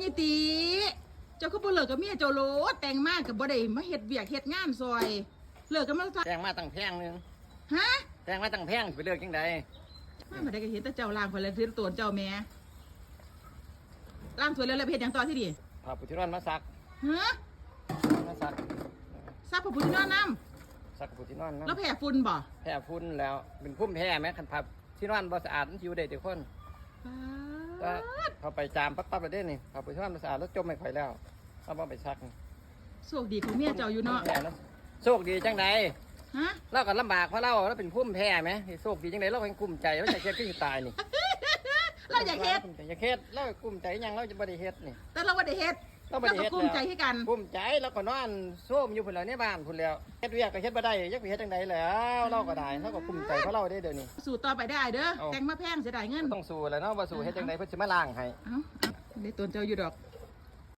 ญตีเจ้าก็บ่เลิกกับเมียเจ้าโลดแต่งมากกับบ่ได้มาเฮ็ดเวียกเฮ็ดงานซอยเลิกกันมา แต่งมาตั้งแพงนึง ฮะ แต่งมาตั้งแพงไปเลือกจังใด มาได้ก็เห็นแต่เจ้าล่างคนละซื้อตัวเจ้าแม่ล่างสวยแล้วแล้วเฮ็ดหยังต่อที่ดี พาปุถุรันมาซัก ฮะ มาซัก ซักผ้าปูที่นอนน้ ซักปุถุรัน ำ นะ แล้วแผ่ฝุ่นบ่ แพ้ฝุ่นแล้วเป็นพุ่มแพ้ไหมคันพับที่นอนบ่สะอาดมันอยู่ได้ทุกคนก็เขาไปจามปั๊บเลยเด้นี่พาปุถุรันบ่สะอาดแล้วจมไม่ค่อยแล้วเอาบ่ไปซัก โชคดีของเมียเจ้าอยู่เนาะ แพ้แล้วโชคดีจังใด ฮะ เราก็ลำบากเพราะเราเป็นพุ่มแพ้ไหมโชคดีจังใดเราเป็นกลุ้มใจเราจะเฮ็ดที่ตายนี่ เราอยากเฮ็ด อยากเฮ็ดเรากลุ้มใจยังเราจะบ่ได้เฮ็ดนี่ แต่เราบ่ได้เฮ็ด เราบ่ได้เฮ็ด ก็กลุ้มใจให้กัน กลุ้มใจแล้วก็นอนโซ่มอยู่พุ่นแล้วในบ้านพุ่นแล้วเฮ็ดเวียกก็เฮ็ดบ่ได้ยักไปเฮ็ดจังใดแล้วเราก็ได้เราก็กลุ้มใจเพราะเราได้เดี๋ยวนี้ สู่ต่อไปได้เด้อ เอา แต่งมาแพงเสียดายเงิน ต้องสู้แหล้วเนาะบ่สู้เฮ็ดจังใดเพิ่นสิมาล้างให้ เอ้าได้ตัวเจ้าอยู่ดอก